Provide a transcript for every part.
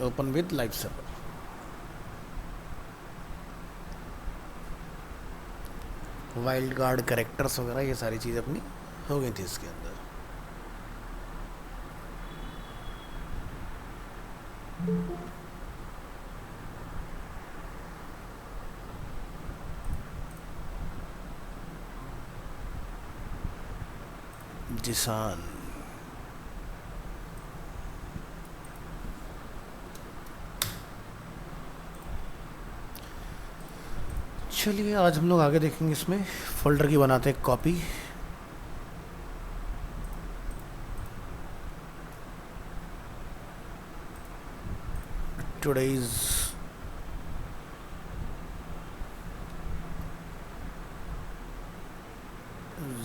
Open with live server. Wild card characters वगैरह ये सारी चीज़ अपनी हो गई थी इसके अंदर। जिसान। चलिए आज हम लोग आगे देखेंगे, इसमें फोल्डर की बनाते हैं कॉपी। टुडेज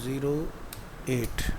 08।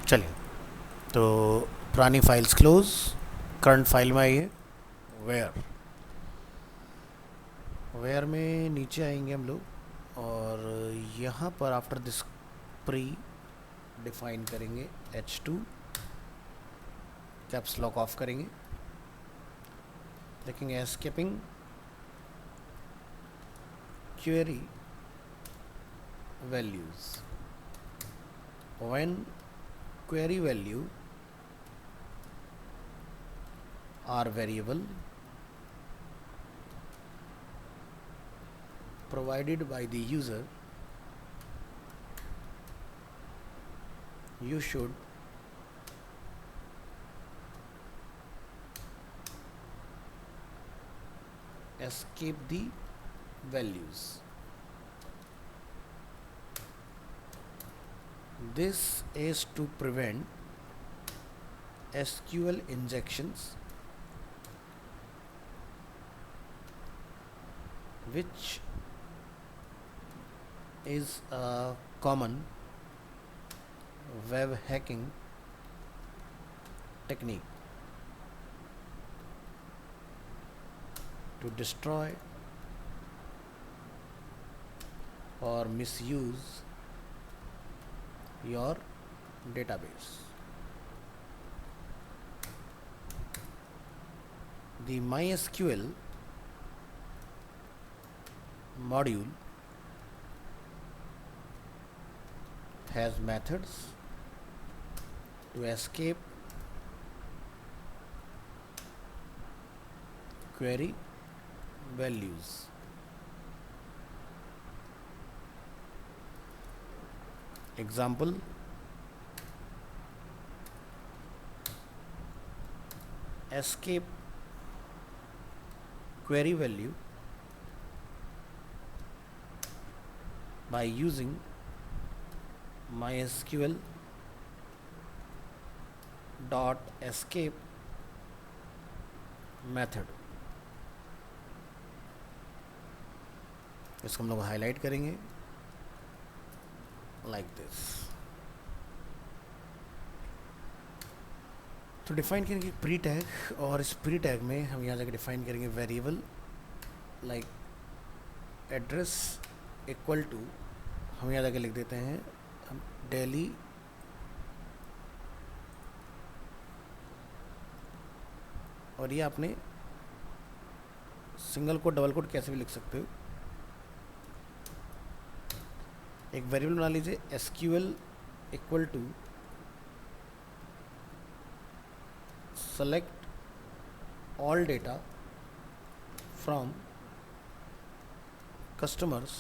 चलिए तो पुरानी फाइल्स क्लोज, करंट फाइल में आइए। वेयर, वेयर में नीचे आएंगे हम लोग और यहाँ पर आफ्टर दिस प्री डिफाइन करेंगे h2, कैप्स लॉक ऑफ करेंगे, देखेंगे escaping query values. When query value are variable provided by the user, you should escape the values. This is to prevent SQL injections which is a common web hacking technique to destroy or misuse your database. The MySQL module has methods to escape query values. Example, escape query value by using MySQL dot escape method। इसको हम लोग highlight करेंगे like this. तो define करेंगे pre tag और इस pre tag में हम यहाँ जाकर डिफाइन करेंगे variable like address equal to हम यहाँ जाके लिख देते हैं डेली और ये आपने सिंगल कोट डबल कोट कैसे भी लिख सकते हो। एक वेरिएबल बना लीजिए SQL equal to select all data from customers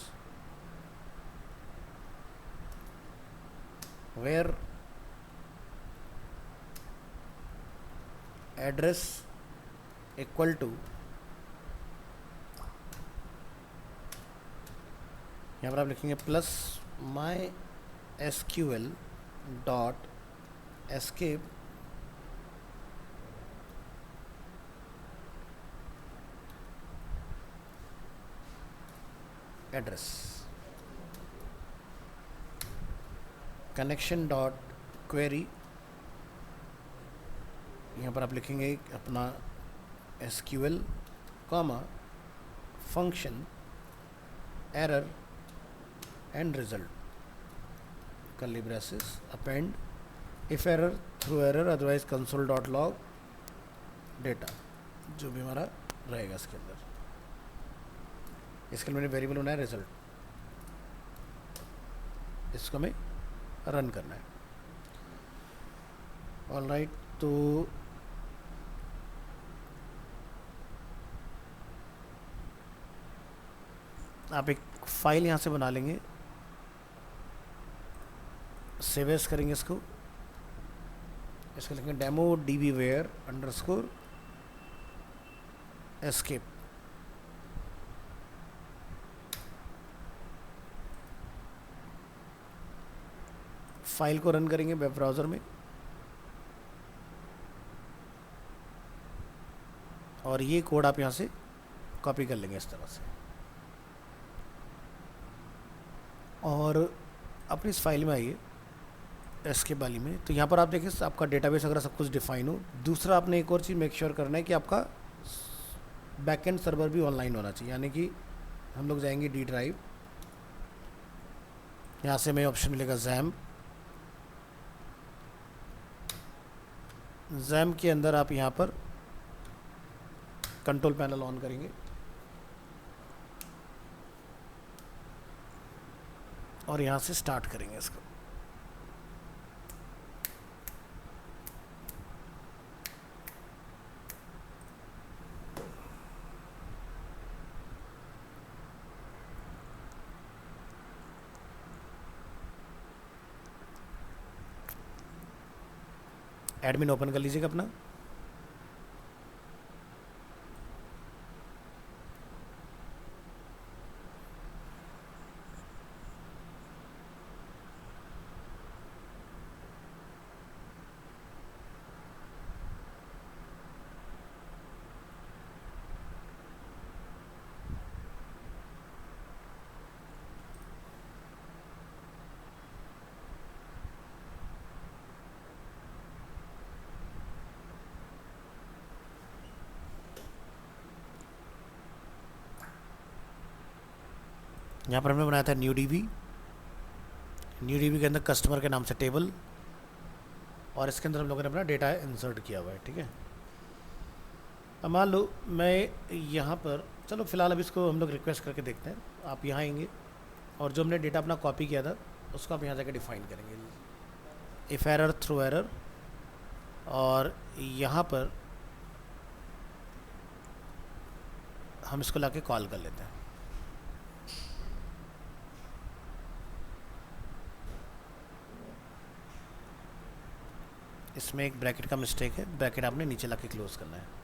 where address equal to, यहाँ पर आप लिखेंगे plus my SQL dot escape address, connection dot query, यहाँ पर आप लिखेंगे अपना SQL comma function error and result curly braces append if error through error otherwise console dot log data, जो भी हमारा रहेगा इसके अंदर। इसके लिए मैंने वेरिएबल बनाया रिजल्ट, इसको हमें रन करना है। ऑलराइट, तो आप एक फाइल यहाँ से बना लेंगे, सेव एज करेंगे इसको लिखेंगे demo dbware underscore escape, file को रन करेंगे वेब ब्राउज़र में और ये कोड आप यहाँ से कॉपी कर लेंगे इस तरह से और अपनी इस फाइल में आइए एस्केप वाली में। तो यहाँ पर आप देखिए आपका डेटाबेस अगर सब कुछ डिफाइन हो। दूसरा आपने एक और चीज़ मेक श्योर करना है कि आपका बैकएंड सर्वर भी ऑनलाइन होना चाहिए, यानी कि हम लोग जाएंगे डी ड्राइव, यहाँ से हमें ऑप्शन मिलेगा जैम के अंदर आप यहाँ पर कंट्रोल पैनल ऑन करेंगे और यहाँ से स्टार्ट करेंगे इसको। एडमिन ओपन कर लीजिएगा अपना, यहाँ पर हमने बनाया था न्यू डीबी के अंदर कस्टमर के नाम से टेबल और इसके अंदर हम लोगों ने अपना डेटा इंसर्ट किया हुआ है। ठीक है, अब मान लो मैं यहाँ पर, चलो फिलहाल अब इसको हम लोग रिक्वेस्ट करके देखते हैं। आप यहाँ आएंगे और जो हमने डेटा अपना कॉपी किया था उसको आप यहाँ जाकर डिफाइन करेंगे इफ़ एरर थ्रू एरर, और यहाँ पर हम इसको लाके कॉल कर लेते हैं। इसमें एक ब्रैकेट का मिस्टेक है, ब्रैकेट आपने नीचे लाके क्लोज करना है।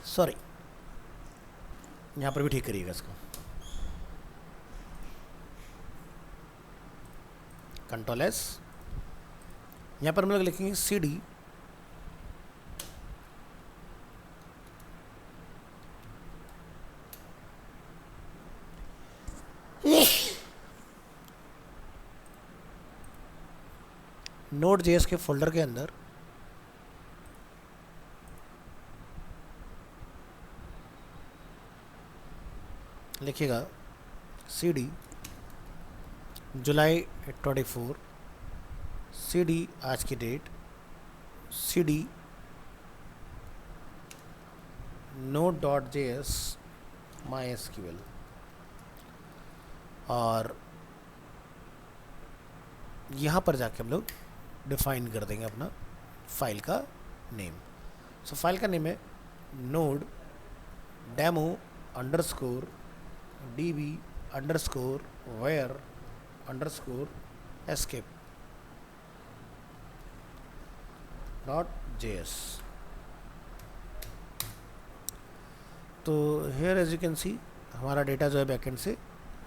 सॉरी, यहाँ पर भी ठीक करिएगा इसको। कंट्रोल एस, यहाँ पर हम लोग लिखेंगे CD नोड जेएस के फोल्डर के अंदर लिखिएगा cd जुलाई 24, cd आज की डेट, cd node.js mysql, और यहाँ पर जाके हम लोग डिफाइन कर देंगे अपना फाइल का नेम। सो फाइल का नेम है node demo underscore db underscore where underscore escape .js। तो here as you can see हमारा डेटा जो है बैकएंड से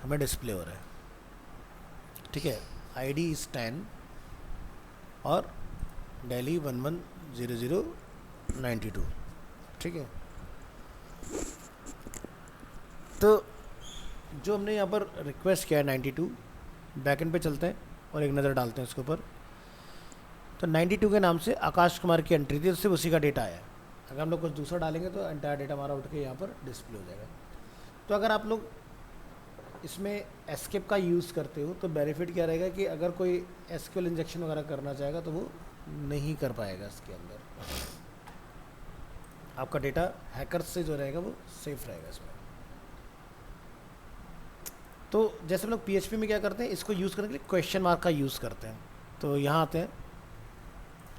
हमें डिस्प्ले हो रहा है, ठीक है। ID इज 10 और Delhi 110092, ठीक है। तो जो हमने यहाँ पर रिक्वेस्ट किया है 92, बैकएंड पे चलते हैं और एक नज़र डालते हैं इसके ऊपर। तो 92 के नाम से आकाश कुमार की एंट्री थी, उससे उसी का डेटा आया। अगर हम लोग कुछ दूसरा डालेंगे तो एंटायर डेटा हमारा उठ के यहाँ पर डिस्प्ले हो जाएगा। तो अगर आप लोग इसमें एस्केप का यूज़ करते हो तो बेनिफिट क्या रहेगा कि अगर कोई एसक्यूएल इंजेक्शन वगैरह करना चाहेगा तो वो नहीं कर पाएगा। इसके अंदर आपका डेटा हैकर्स से जो रहेगा वो सेफ रहेगा इसमें। तो जैसे हम लोग PHP में क्या करते हैं, इसको यूज़ करने के लिए क्वेश्चन मार्क का यूज़ करते हैं। तो यहाँ आते हैं,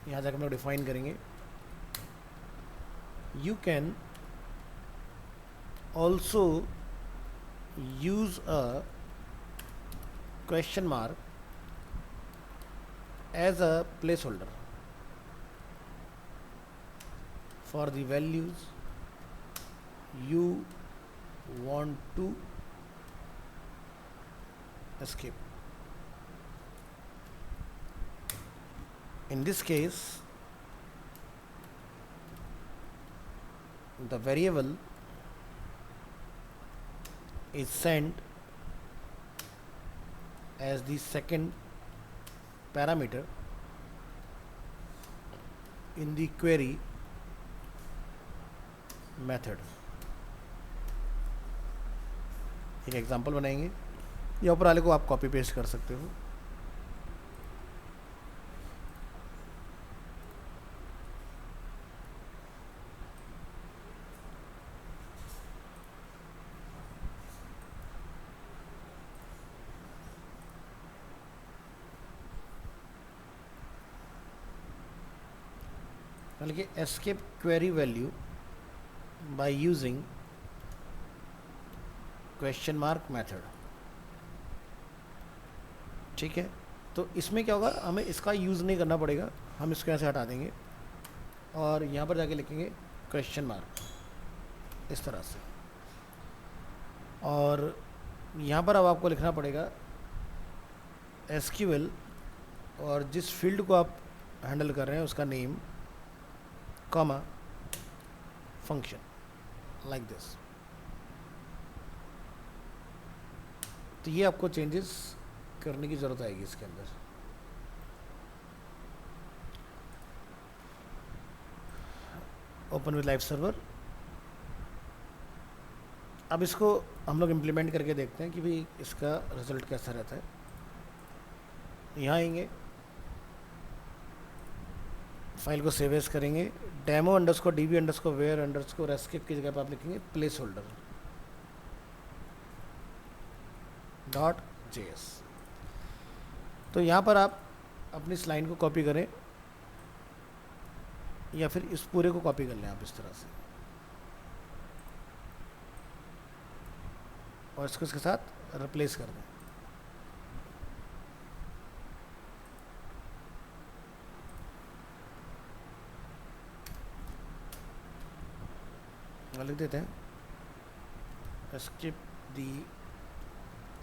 यहाँ जाकर हम लोग डिफाइन करेंगे you can also use a question mark as a placeholder for the values you want to escape. In this case, the variable is sent as the second parameter in the query method। एक example बनाएंगे, या ऊपर वाले को आप copy paste कर सकते हो। कि escape query value by using question mark method, ठीक है। तो इसमें क्या होगा, हमें इसका यूज़ नहीं करना पड़ेगा, हम इसको यहाँ से हटा देंगे और यहाँ पर जाके लिखेंगे क्वेश्चन मार्क इस तरह से। और यहाँ पर अब आपको लिखना पड़ेगा SQL और जिस फील्ड को आप हैंडल कर रहे हैं उसका name, comma, function, like this. तो ये आपको चेंजेस करने की ज़रूरत आएगी इसके अंदर। Open with live server. अब इसको हम लोग इम्प्लीमेंट करके देखते हैं कि भाई इसका रिजल्ट कैसा रहता है। यहाँ आएंगे, फाइल को सेव एज करेंगे, demo underscore db underscore where underscore escape की जगह पर आप लिखेंगे प्लेस होल्डर .js। तो यहाँ पर आप अपनी इस लाइन को कॉपी करें या फिर इस पूरे को कॉपी कर लें आप इस तरह से, और इसको इसके साथ रिप्लेस कर दें। लिख देते हैं एस्केप दी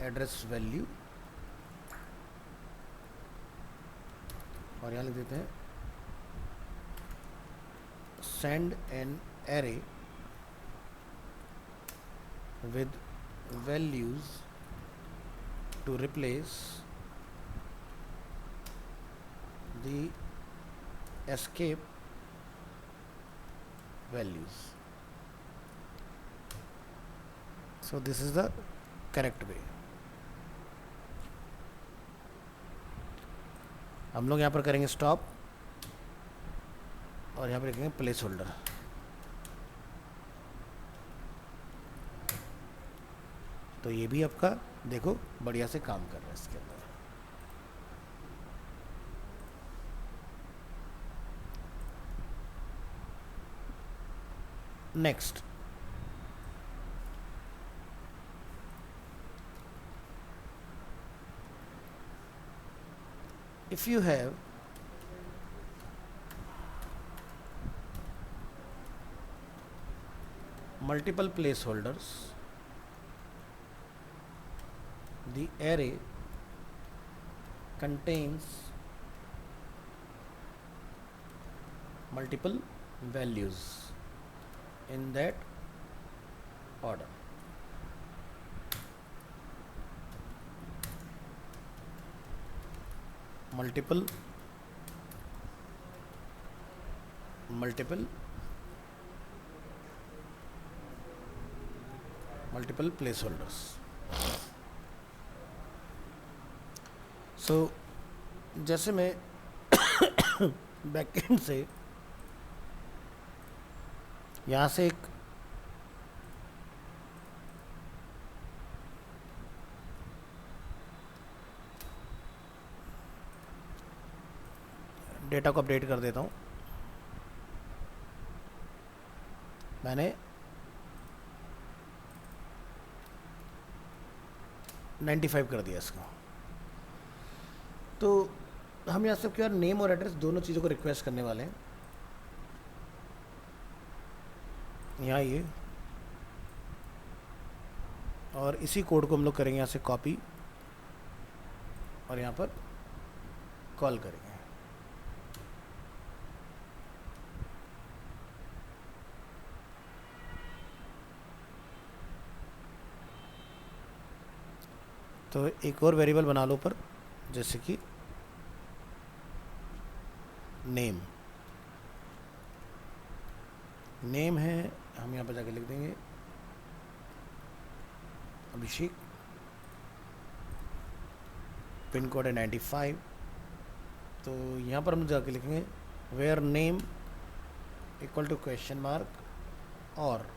एड्रेस वैल्यू, और यहाँ लिख देते हैं send an array with values to replace the escape values. So this is the correct way. हम लोग यहाँ पर करेंगे स्टॉप और यहाँ पर लिखेंगे प्लेस होल्डर। तो ये भी आपका देखो बढ़िया से काम कर रहा है इसके अंदर। Next, if you have multiple placeholders, the array contains multiple values in that order. Multiple placeholders. So जैसे मैं बैकएंड से यहाँ से एक डेटा को अपडेट कर देता हूँ। मैंने 95 कर दिया इसको। तो हम यहाँ से क्या नेम और एड्रेस दोनों चीज़ों को रिक्वेस्ट करने वाले हैं। यहाँ ये और इसी कोड को हम लोग करेंगे यहाँ से कॉपी और यहाँ पर कॉल करेंगे। तो एक और वेरिएबल बना लो ऊपर, जैसे कि नेम है, हम यहाँ पर जाके लिख देंगे अभिषेक, पिन कोड है 95। तो यहाँ पर हम जाके लिखेंगे where name equal to question mark और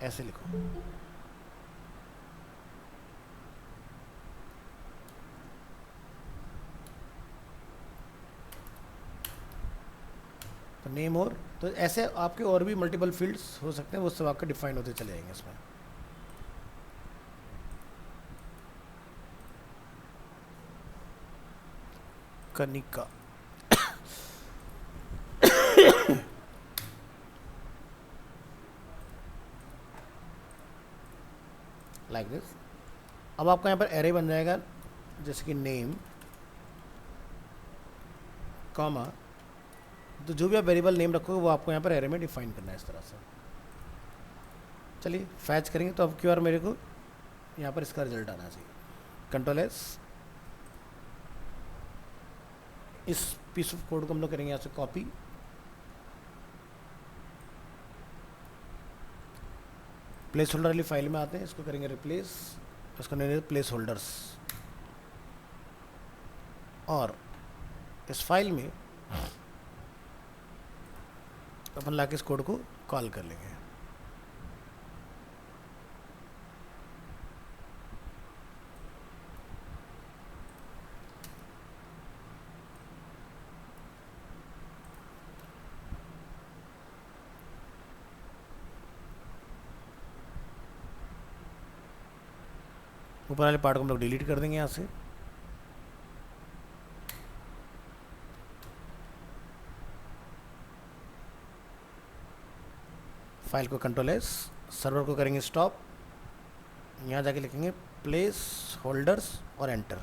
ऐसे लिखो। तो नेम और तो ऐसे आपके और भी मल्टीपल फील्ड्स हो सकते हैं, वो सब आपके डिफाइन होते चले जाएंगे इसमें। Kanika like this. अब आपका यहाँ पर एरे बन जाएगा, जैसे कि नेम कॉमा, तो जो भी आप वेरिएबल नेम रखोगे वो आपको यहाँ पर एरे में डिफाइन करना है इस तरह से। चलिए फैच करेंगे। तो अब क्यों मेरे को यहाँ पर इसका रिजल्ट आना चाहिए। कंट्रोल एस, इस पीस ऑफ कोड को हम लोग करेंगे यहाँ से कॉपी, प्लेस होल्डर वाली फाइल में आते हैं, इसको करेंगे रिप्लेस, इसको नहीं प्लेस होल्डर्स, और इस फाइल में अपन लाके इस कोड को कॉल कर लेंगे। ऊपर वाले पार्ट को हम लोग डिलीट कर देंगे यहाँ से। फाइल को कंट्रोल एस, सर्वर को करेंगे स्टॉप, यहाँ जाके लिखेंगे प्लेस होल्डर्स और एंटर।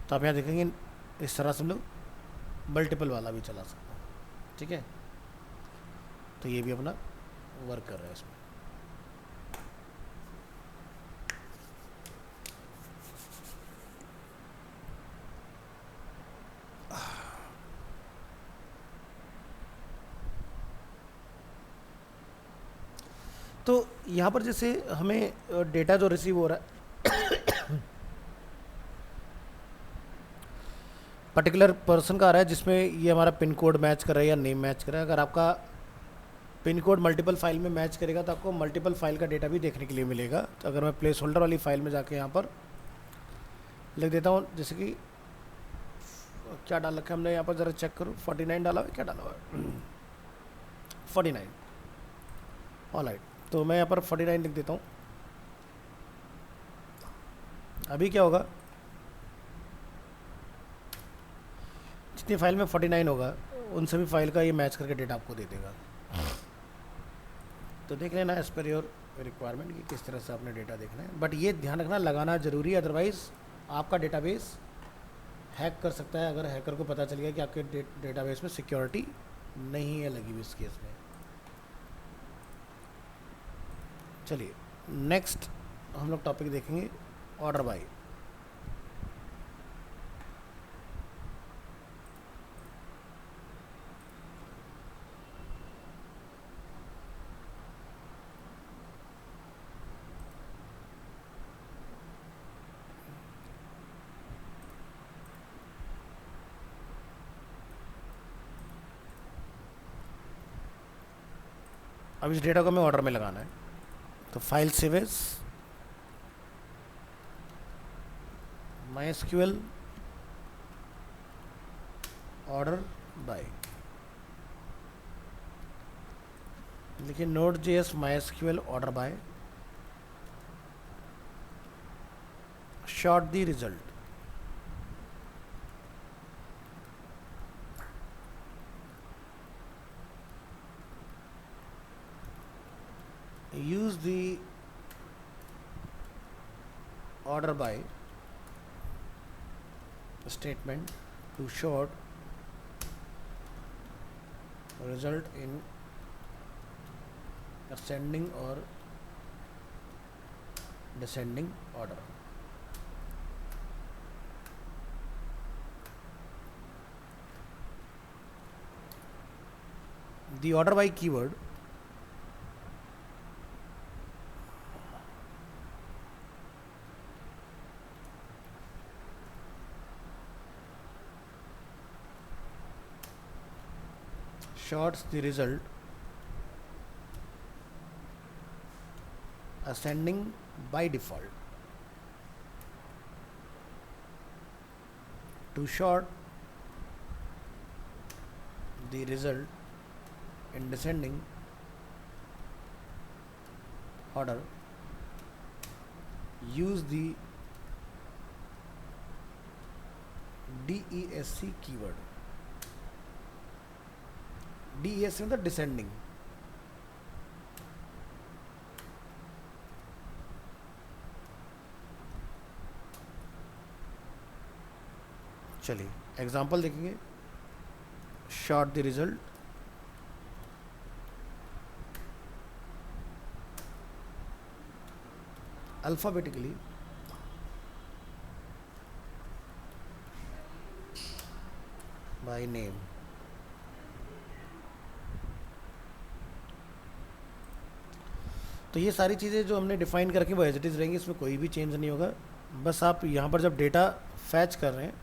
तो आप यहाँ देखेंगे इस तरह से हम लोग मल्टीपल वाला भी चला सकते हैं। ठीक है, तो ये भी अपना वर्क कर रहा है इसमें। तो यहाँ पर जैसे हमें डेटा जो रिसीव हो रहा है पर्टिकुलर पर्सन का आ रहा है जिसमें ये हमारा पिन कोड मैच कर रहा है या नेम मैच कर रहा है। अगर आपका पिन कोड मल्टीपल फाइल में मैच करेगा तो आपको मल्टीपल फाइल का डेटा भी देखने के लिए मिलेगा। तो अगर मैं प्लेस होल्डर वाली फाइल में जाके यहाँ पर लिख देता हूँ, जैसे कि क्या डाल रखा है हमने यहाँ पर, ज़रा चेक करूँ, 49 डाला हुआ है, क्या डाला हुआ है 49, ऑलराइट। तो मैं यहाँ पर 49 लिख देता हूँ। अभी क्या होगा, जितनी फाइल में 49 होगा उन सभी फाइल का ये मैच करके डेटा आपको दे देगा। तो देख लेना एज पर योर रिक्वायरमेंट कि किस तरह से आपने डेटा देखना है, बट ये ध्यान रखना लगाना ज़रूरी है, अदरवाइज़ आपका डेटाबेस हैक कर सकता है। अगर हैकर को पता चल गया कि आपके डेटाबेस में सिक्योरिटी नहीं है लगी हुई इस केस में। चलिए नेक्स्ट हम लोग टॉपिक देखेंगे ऑर्डर बाय। अब इस डेटा को हमें ऑर्डर में लगाना है। तो file save as MySQL order by, लेकिन Node.js MySQL order by short the result। use the order by statement to sort result in ascending or descending order। The order by keyword sorts the result ascending by default। To sort the result in descending order, use the DESC keyword। DESC मतलब descending. चलिए example देखेंगे। Short the result alphabetically by name. तो ये सारी चीज़ें जो हमने define करके वो एज इट इज़ रहेंगी, इसमें कोई भी चेंज नहीं होगा। बस आप यहाँ पर जब डेटा फैच कर रहे हैं,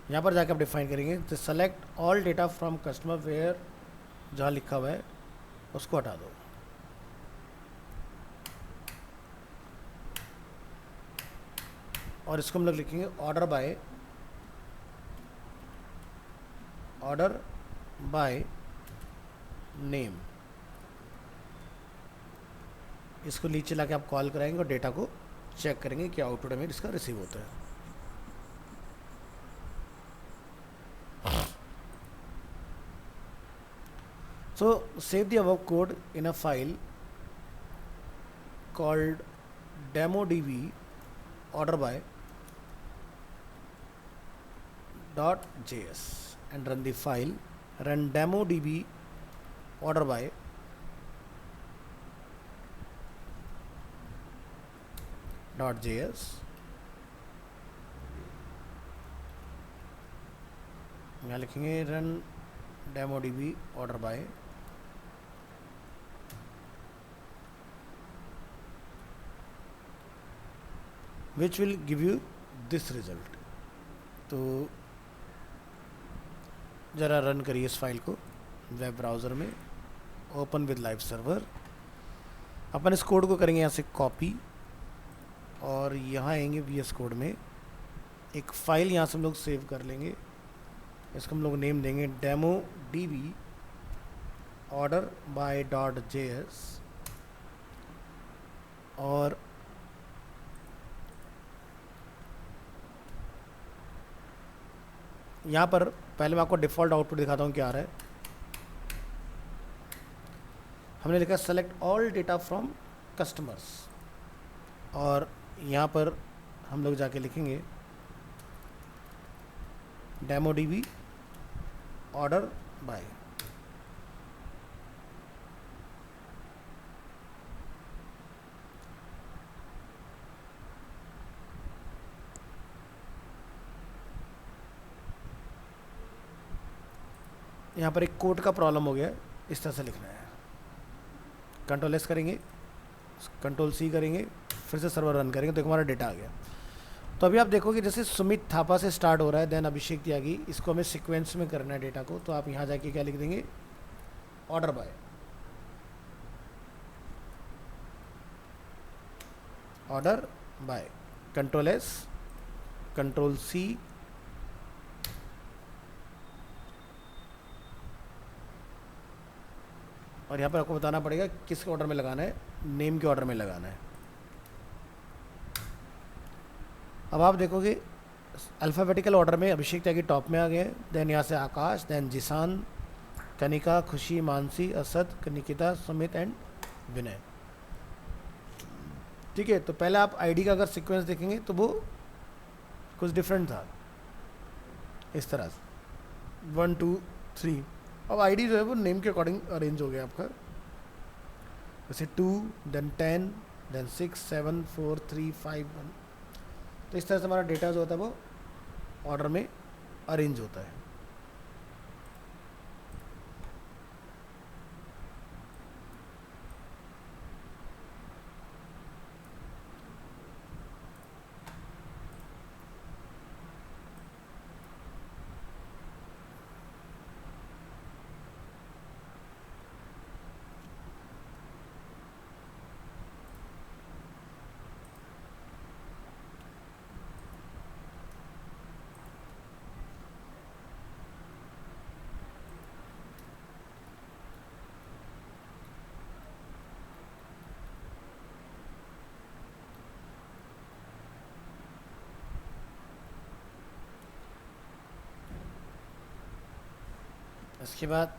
यहाँ पर जाकर आप डिफाइन करेंगे तो select all data from customer where, जहाँ लिखा हुआ है उसको हटा दो। और इसको हम लोग लिखेंगे ऑर्डर बाय नेम। इसको नीचे लाके आप कॉल कराएंगे और डेटा को चेक करेंगे कि आउटपुट हमें इसका रिसीव होता है। So save the above code in a file called demodb order by .js and run the file। run demodb order by .js। यहाँ लिखेंगे run demodb order by which will give you this result. तो ज़रा run करिए इस file को web browser में, open with live server. अपन इस code को करेंगे यहाँ से कॉपी और यहाँ आएंगे VS कोड में, एक फ़ाइल यहाँ से हम लोग सेव कर लेंगे। इसको हम लोग नेम देंगे demo DB order by .js। और यहाँ पर पहले मैं आपको डिफ़ॉल्ट आउटपुट दिखाता हूँ क्या आ रहा है। हमने लिखा select all data from customers, और यहाँ पर हम लोग जाके लिखेंगे डेमो DB ऑर्डर बाय। यहाँ पर एक कोड का प्रॉब्लम हो गया, इस तरह से लिखना है। Ctrl+S करेंगे, Ctrl+C करेंगे, फिर से सर्वर रन करेंगे तो हमारा डेटा आ गया। तो अभी आप देखोगे जैसे सुमित थापा से स्टार्ट हो रहा है, देन अभिषेक त्यागी, इसको हमें सीक्वेंस में करना है डेटा को। तो आप यहाँ जाके क्या लिख देंगे, order by, order by, Ctrl+S, Ctrl+C, और यहाँ पर आपको बताना पड़ेगा किस ऑर्डर में लगाना है, नेम के ऑर्डर में लगाना है। अब आप देखोगे अल्फ़ाबेटिकल ऑर्डर में अभिषेक त्यागी टॉप में आ गए, देन यहाँ से आकाश, देन जिसान, कनिका, खुशी, मानसी, असद, निकिता, सुमित एंड विनय। ठीक है, तो पहले आप आईडी का अगर सीक्वेंस देखेंगे तो वो कुछ डिफरेंट था, इस तरह से 1 2 3। अब आईडी जो है वो नेम के अकॉर्डिंग अरेंज हो गया आपका, जैसे 2 देन 10 देन 6 7 4 3 5 1। तो इस तरह से हमारा डेटा जो होता है वो ऑर्डर में अरेंज होता है। इसके बाद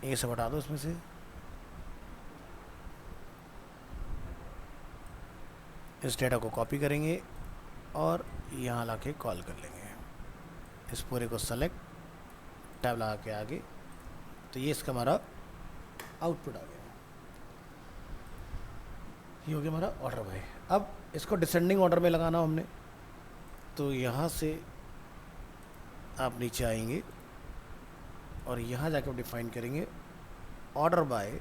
ये सब हटा दो इसमें से, इस डेटा को कॉपी करेंगे और यहाँ ला के कॉल कर लेंगे। इस पूरे को सेलेक्ट, टैब लगा के आगे, तो ये इसका हमारा आउटपुट आ गया। ये हो गया हमारा ऑर्डर बाय। अब इसको डिसेंडिंग ऑर्डर में लगाना हमने, तो यहाँ से आप नीचे आएंगे और यहाँ जाकर डिफाइन करेंगे order by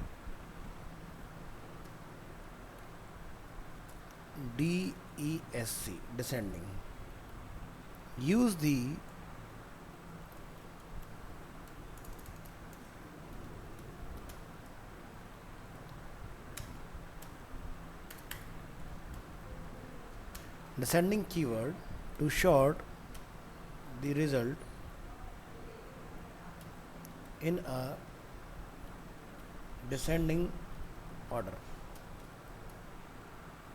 DESC, descending. Use the descending keyword to sort the result in a descending order.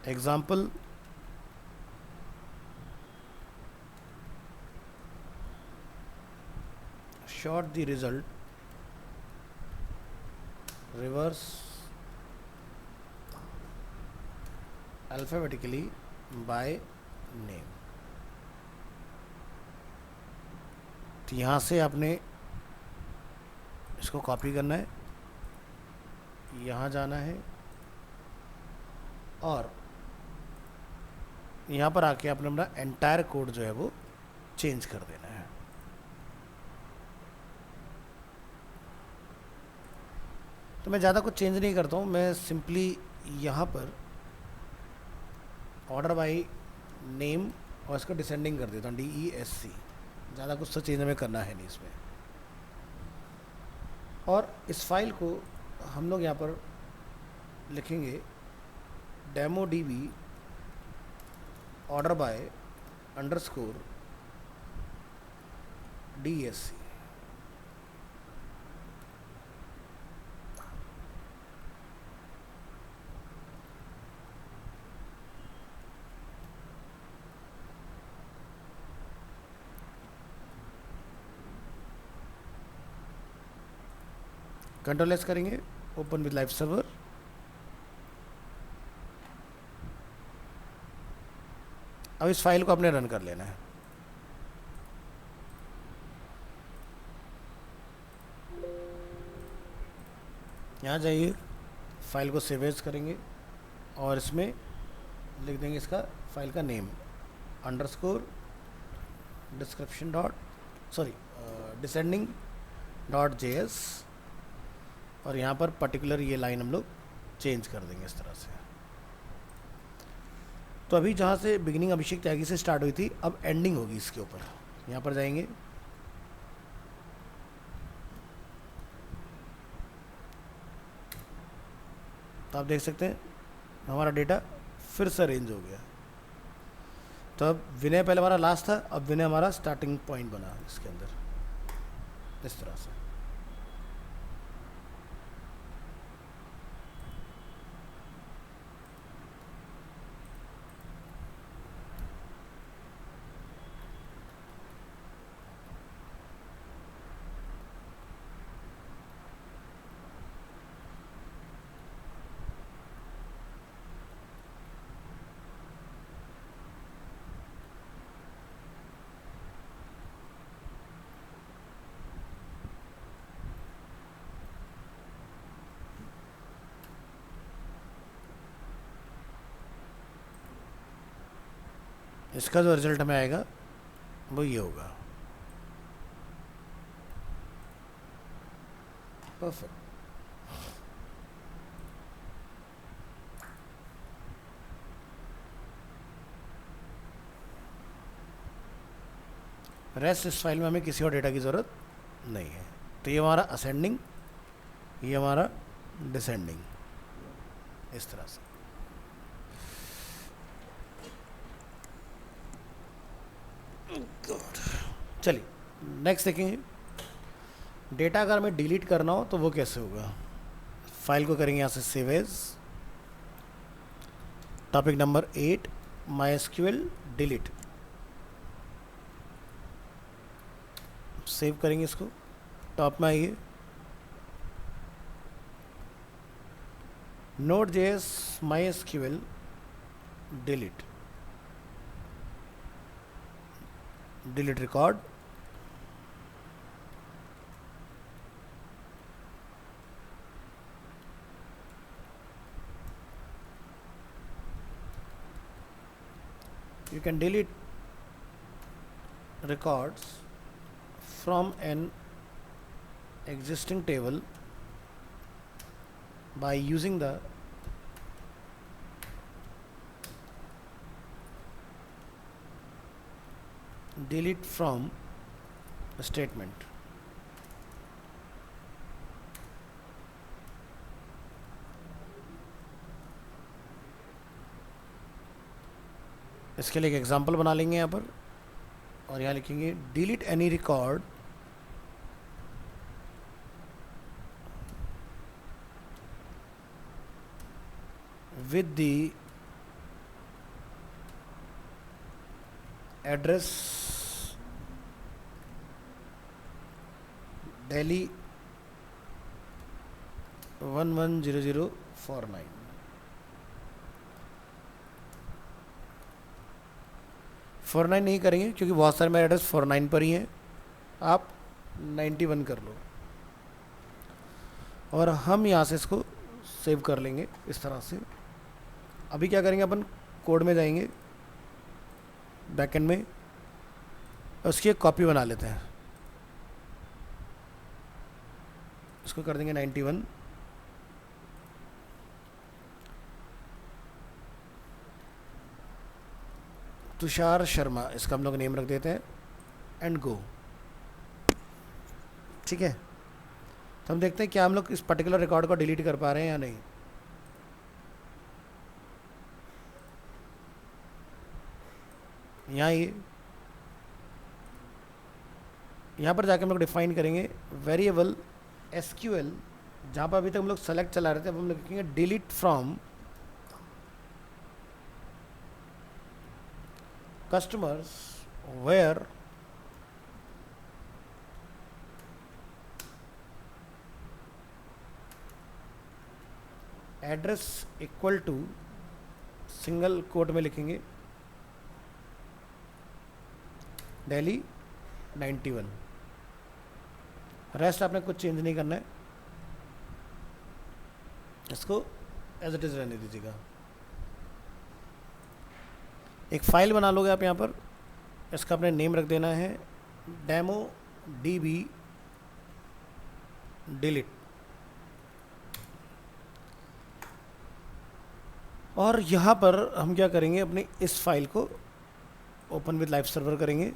Example, sort the result reverse alphabetically by name। तो यहाँ से आपने इसको कॉपी करना है, यहाँ जाना है और यहाँ पर आके आपने अपना एंटायर कोड जो है वो चेंज कर देना है। तो मैं ज़्यादा कुछ चेंज नहीं करता हूँ, मैं सिंपली यहाँ पर ऑर्डर बाई नेम और इसका डिसेंडिंग कर देता हूँ DESC, ज़्यादा कुछ तो चेंज हमें करना है नहीं इसमें। और इस फाइल को हम लोग यहाँ पर लिखेंगे demo DB order by underscore DESC। Control S करेंगे, ओपन विद लाइव सर्वर। अब इस फाइल को अपने रन कर लेना है। यहाँ जाइए, फाइल को सेव एज करेंगे और इसमें लिख देंगे इसका फाइल का name underscore description dot descending dot JS, और यहाँ पर पर्टिकुलर ये लाइन हम लोग चेंज कर देंगे इस तरह से। तो अभी जहाँ से बिगिनिंग अभिषेक त्यागी से स्टार्ट हुई थी, अब एंडिंग होगी इसके ऊपर। यहाँ पर जाएंगे, तो आप देख सकते हैं हमारा डेटा फिर से अरेंज हो गया। तो अब विनय पहले हमारा लास्ट था, अब विनय हमारा स्टार्टिंग पॉइंट बना इसके अंदर इस तरह से। इसका जो रिजल्ट हमें आएगा वो ये होगा। परफेक्ट। रेस्ट इस फाइल में हमें किसी और डेटा की ज़रूरत नहीं है। तो ये हमारा असेंडिंग, ये हमारा डिसेंडिंग इस तरह से। चलिए नेक्स्ट देखेंगे। डेटा अगर हमें डिलीट करना हो तो वो कैसे होगा। फाइल को करेंगे यहाँ से save as, topic number 8 MySQL delete, save करेंगे इसको। टॉप में आइए, Node.js MySQL delete, delete record, you can delete records from an existing table by using the delete from statement। इसके लिए एक एग्जांपल बना लेंगे यहाँ पर, और यहाँ लिखेंगे delete any record with the address Delhi 110049। Four nine नहीं करेंगे क्योंकि बहुत सारे मेरे एड्रेस 49 पर ही हैं, आप 91 कर लो। और हम यहाँ से इसको सेव कर लेंगे इस तरह से। अभी क्या करेंगे, अपन कोड में जाएंगे बैकएंड में, उसकी एक कॉपी बना लेते हैं। इसको कर देंगे 91, तुषार शर्मा, इसका हम लोग नेम रख देते हैं एंड गो। ठीक है, तो हम देखते हैं क्या हम लोग इस पर्टिकुलर रिकॉर्ड को डिलीट कर पा रहे हैं या नहीं। यहाँ पर जाके हम लोग डिफाइन करेंगे वेरिएबल एसक्यूएल, जहाँ पर अभी तक हम लोग सेलेक्ट चला रहे थे, अब हम लोग लिखेंगे delete from customers where address equal to, single quote में लिखेंगे दिल्ली 91। रेस्ट आपने कुछ चेंज नहीं करना है, इसको एज इट इज़ रहने दीजिएगा। एक फाइल बना लोगे आप यहाँ पर, इसका अपने नेम रख देना है डेमो db डिलीट। और यहाँ पर हम क्या करेंगे, अपनी इस फाइल को ओपन विद लाइव सर्वर करेंगे,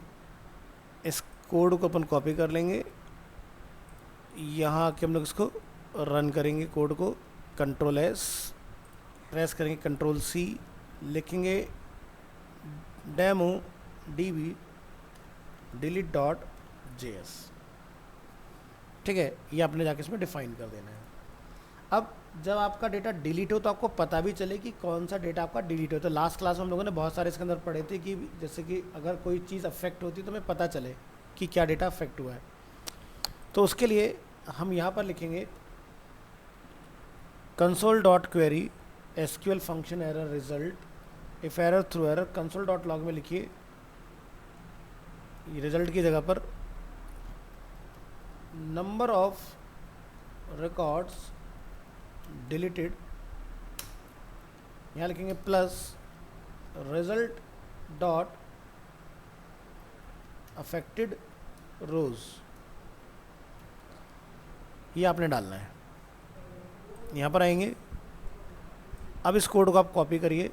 इस कोड को अपन कॉपी कर लेंगे, यहाँ आके हम लोग इसको रन करेंगे, कोड को कंट्रोल एस प्रेस करेंगे, कंट्रोल सी लिखेंगे demo db delete dot JS. ठीक है, ये आपने जाके इसमें डिफाइन कर देना है। अब जब आपका डेटा डिलीट हो तो आपको पता भी चले कि कौन सा डेटा आपका डिलीट हो। तो लास्ट क्लास में हम लोगों ने बहुत सारे इसके अंदर पढ़े थे कि जैसे कि अगर कोई चीज़ अफेक्ट होती है तो हमें पता चले कि क्या डेटा अफेक्ट हुआ है। तो उसके लिए हम यहाँ पर लिखेंगे console dot query SQL function error result if error through error, console dot log में लिखिए रिजल्ट की जगह पर नंबर ऑफ रिकॉर्ड्स डिलीटेड, यहाँ लिखेंगे प्लस रिजल्ट डॉट अफेक्टेड रोज, ये आपने डालना है। यहाँ पर आएंगे, अब इस कोड को आप कॉपी करिए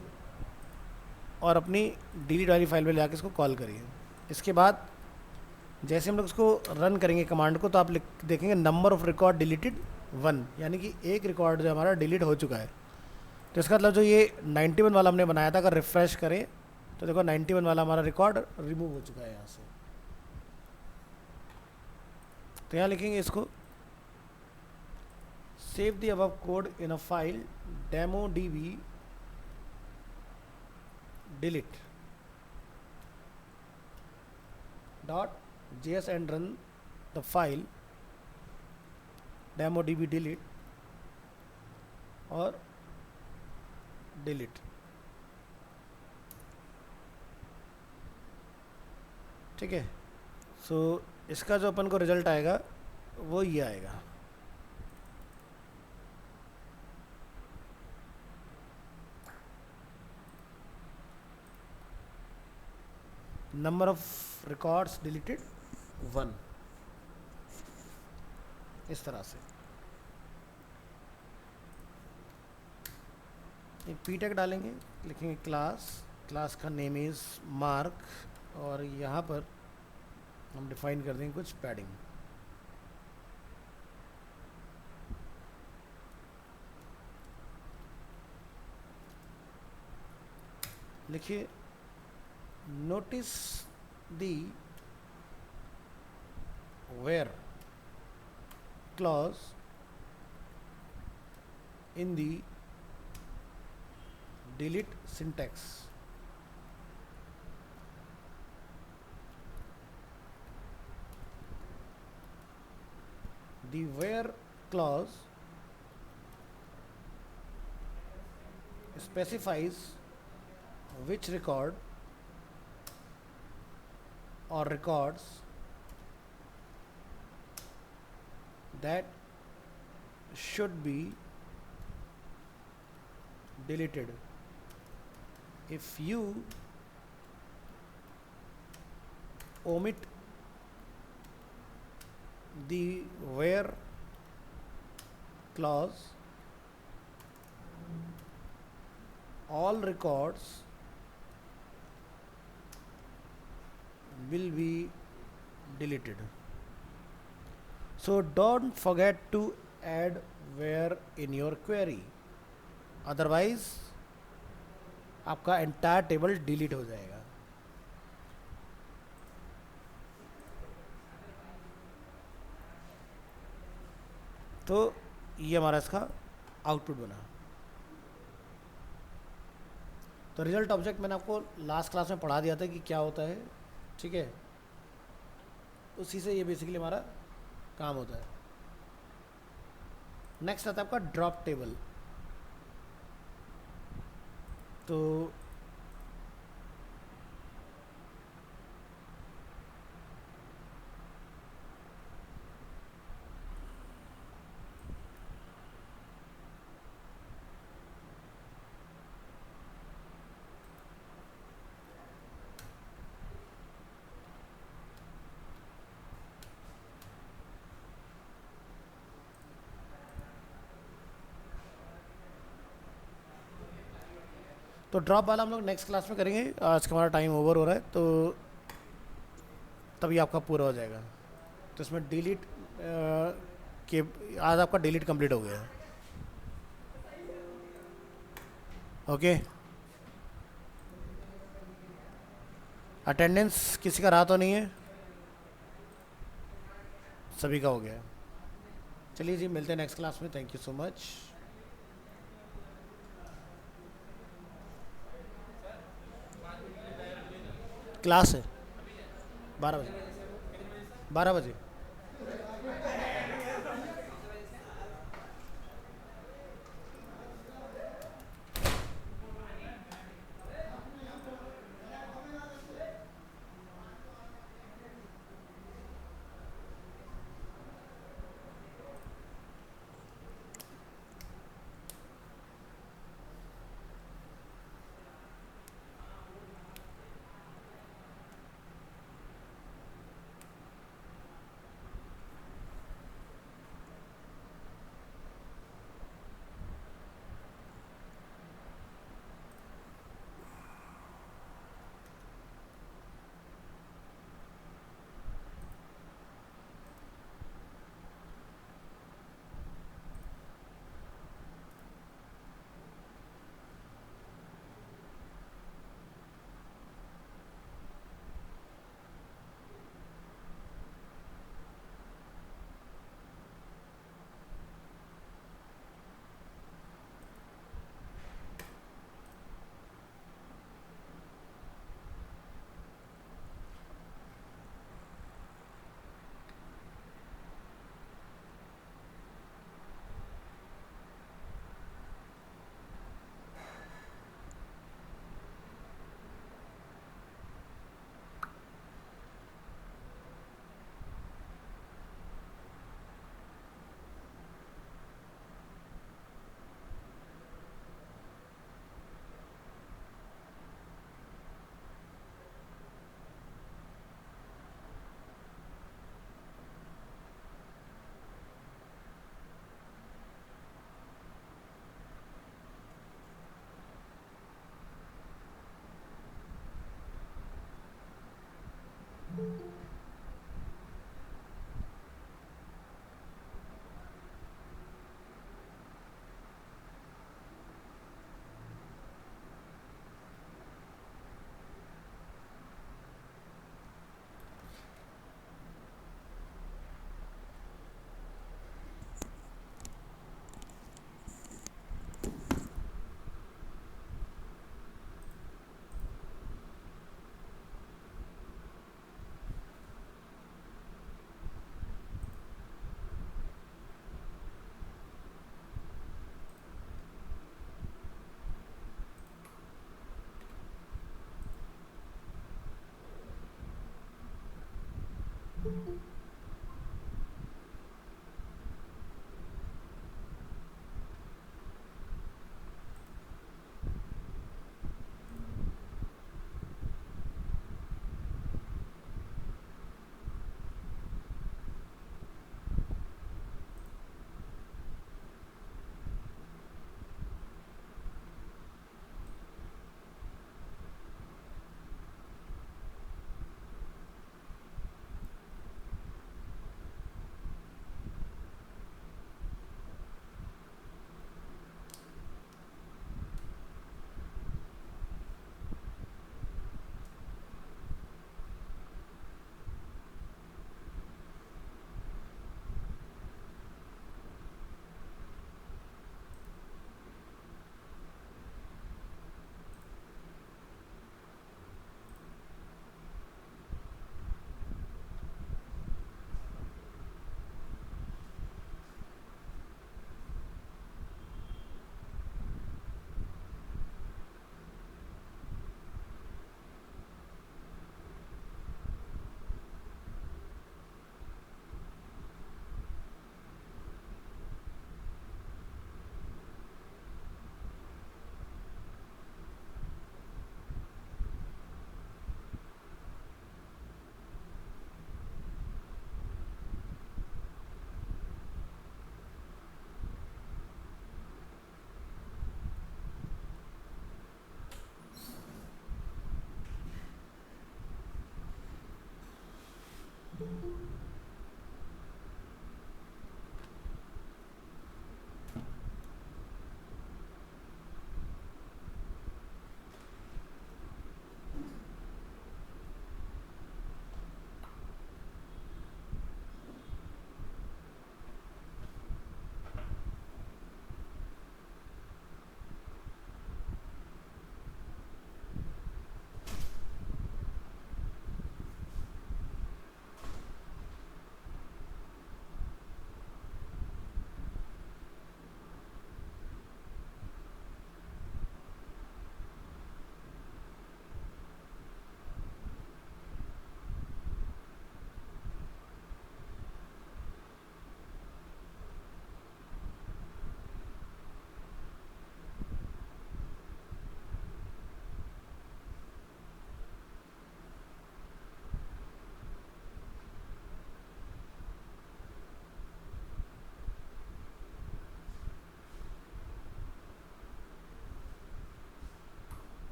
और अपनी डिलीट वाली फाइल में ले आके इसको कॉल करिए। इसके बाद जैसे हम लोग इसको रन करेंगे कमांड को, तो आप देखेंगे नंबर ऑफ रिकॉर्ड डिलीटेड 1, यानी कि एक रिकॉर्ड जो हमारा डिलीट हो चुका है। तो इसका मतलब जो ये 91 वाला हमने बनाया था, अगर रिफ्रेश करें तो देखो 91 वाला हमारा रिकॉर्ड रिमूव हो चुका है यहाँ से। तो यहाँ लिखेंगे इसको save the above code in a file demo db delete dot JS and run the file demo db delete और डिलीट। ठीक है, सो इसका जो अपन को रिजल्ट आएगा वो ये आएगा। नंबर ऑफ रिकॉर्ड्स डिलीटेड 1, इस तरह से। एक पी टैग डालेंगे, लिखेंगे क्लास, क्लास का नेम इज़ मार्क, और यहाँ पर हम डिफाइन कर देंगे कुछ पैडिंग। लिखिए notice the where clause in the delete syntax. The where clause specifies which record or records that should be deleted. If you omit the where clause, all records will be deleted. So don't forget to add where in your query, otherwise आपका entire table delete हो जाएगा. तो ये हमारा इसका output बना. तो result object मैंने आपको लास्ट क्लास में पढ़ा दिया था कि क्या होता है, ठीक है. उसी से ये बेसिकली हमारा काम होता है. नेक्स्ट आता है आपका ड्रॉप टेबल. तो ड्रॉप वाला हम लोग नेक्स्ट क्लास में करेंगे. आज का हमारा टाइम ओवर हो रहा है, तो तभी आपका पूरा हो जाएगा. तो इसमें डिलीट के आज आपका डिलीट कंप्लीट हो गया है. ओके. अटेंडेंस किसी का रहा तो नहीं है? सभी का हो गया है. चलिए जी, मिलते हैं नेक्स्ट क्लास में. Thank you so much. Class है 12 बजे. 12 बजे.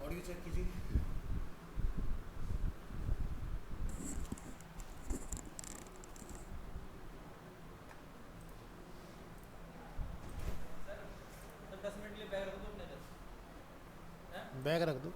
ऑडियो चेक कीजिए। सर 10 मिनट के लिए बैग रख दो अपने इधर। बैग रख दो।